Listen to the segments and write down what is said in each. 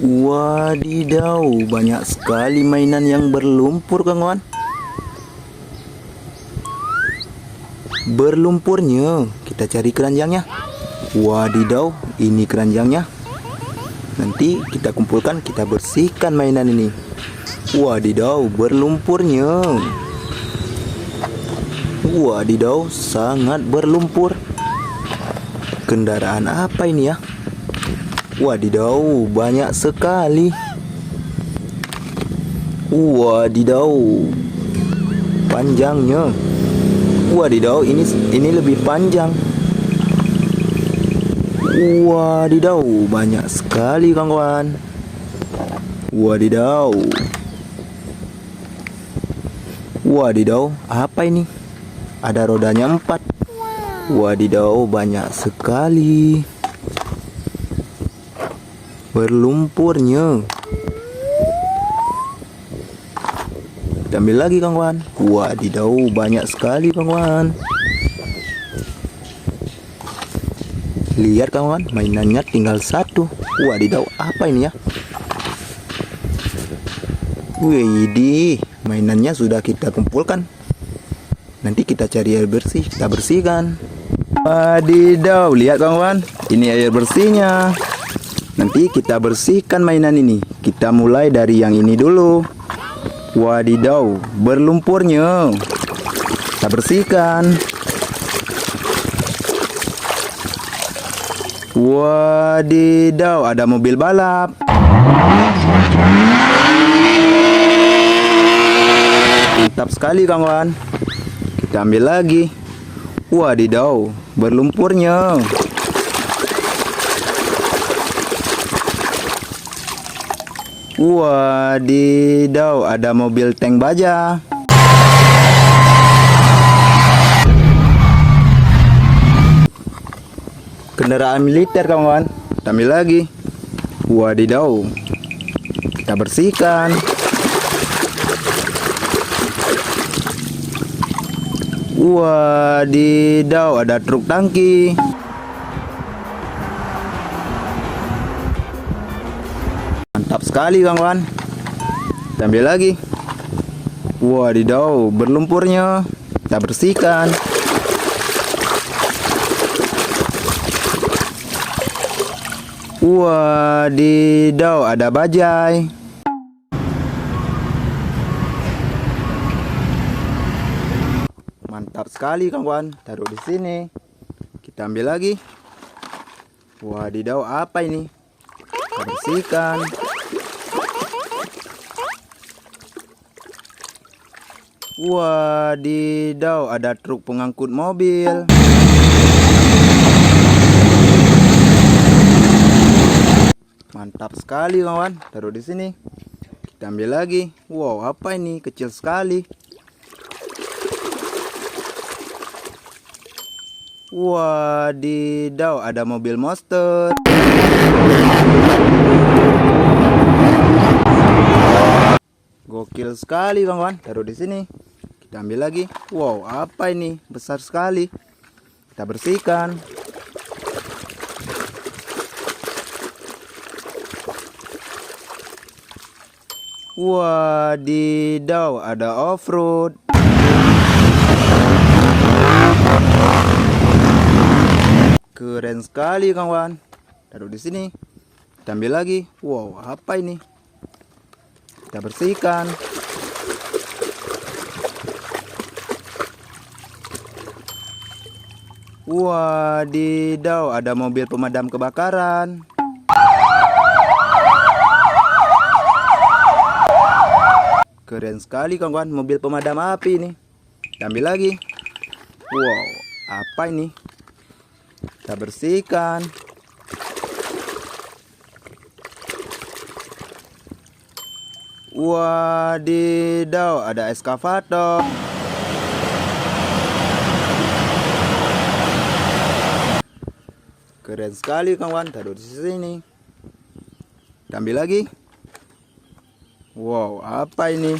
Wadidaw, banyak sekali mainan yang berlumpur, kawan. Berlumpurnya, kita cari keranjangnya. Wadidaw, ini keranjangnya. Nanti kita kumpulkan, kita bersihkan mainan ini. Wadidaw, berlumpurnya. Wadidaw, sangat berlumpur. Kendaraan apa ini ya? Wadidaw, banyak sekali. Wadidaw, panjangnya. Wadidaw, ini lebih panjang. Wadidaw, banyak sekali, kawan. Wadidaw. Wadidaw, apa ini? Ada rodanya 4. Wadidaw, banyak sekali. Berlumpurnya. Kita ambil lagi, kawan. Wadidaw, banyak sekali, kawan. Lihat, kawan, mainannya tinggal 1. Wadidaw, apa ini ya? Widih, mainannya sudah kita kumpulkan. Nanti kita cari air bersih, kita bersihkan. Wadidaw, lihat, kawan, ini air bersihnya. Nanti kita bersihkan mainan ini. Kita mulai dari yang ini dulu. Wadidaw, berlumpurnya. Kita bersihkan. Wadidaw, ada mobil balap. Mantap sekali, kawan. Kita ambil lagi. Wadidaw, berlumpurnya. Wadidaw, ada mobil tank baja. Kendaraan militer, kawan. Kita ambil lagi. Wadidaw, kita bersihkan. Wadidaw, ada truk tangki. Mantap sekali, kawan. Kita ambil lagi. Wadidaw, berlumpurnya. Kita bersihkan. Wadidaw, ada bajai. Mantap sekali, kawan. Taruh di sini. Kita ambil lagi. Wadidaw, apa ini? Kita bersihkan. Wadidaw, ada truk pengangkut mobil. Mantap sekali, kawan. Taruh di sini. Kita ambil lagi. Wow, apa ini? Kecil sekali. Wadidaw, ada mobil monster. Gokil sekali, kawan. Taruh di sini. Kita ambil lagi. Wow, apa ini? Besar sekali. Kita bersihkan. Wadidaw, ada off-road. Keren sekali, kawan. Taruh di sini. Kita ambil lagi. Wow, apa ini? Kita bersihkan. Wadidaw, ada mobil pemadam kebakaran. Keren sekali, kawan. Mobil pemadam api ini. Kita ambil lagi. Wow, apa ini? Kita bersihkan. Wadidaw, ada eskavator. Keren sekali, kawan. Taruh di sini. Kita ambil lagi. Wow, apa ini?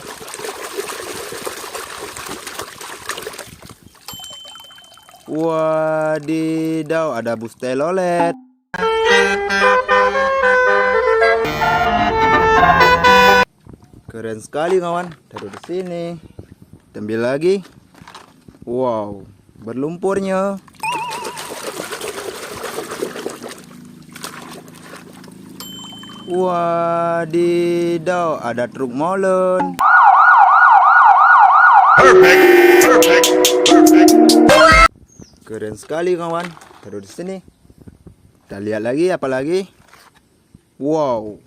Wadidaw, ada bus telolet. Keren sekali kawan. Taruh di sini. Kita ambil lagi. Wow, berlumpurnya. Wadidaw, ada truk molen. Keren sekali kawan. Taruh di sini. Kita lihat lagi apa lagi. Wow,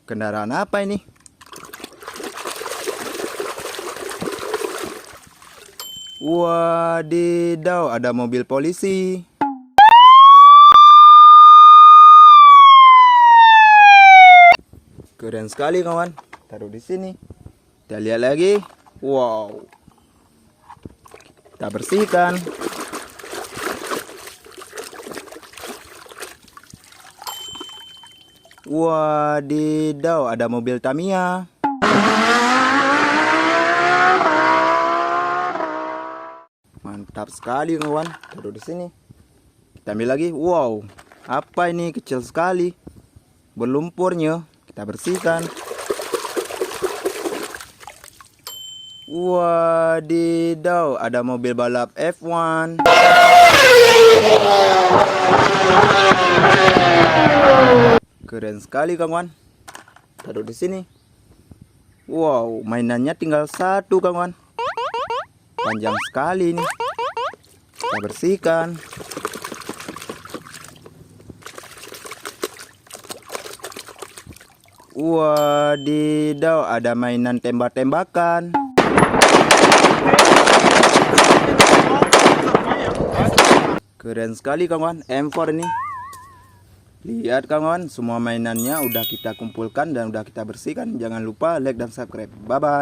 kendaraan apa ini? Wadidaw, ada mobil polisi. Keren sekali kawan. Taruh di sini. Kita lihat lagi. Wow. Kita bersihkan. Wadidaw, ada mobil Tamiya. Mantap sekali kawan. Taruh di sini. Kita ambil lagi. Wow, apa ini? Kecil sekali. Berlumpurnya. Kita bersihkan. Wadidaw, ada mobil balap F1. Keren sekali kawan. Taruh di sini. Wow, mainannya tinggal satu kawan. Panjang sekali ini. Kita bersihkan. Wadidaw, ada mainan tembak-tembakan. Keren sekali kawan, M4 ini. Lihat kawan, semua mainannya udah kita kumpulkan dan udah kita bersihkan. Jangan lupa like dan subscribe. Bye bye.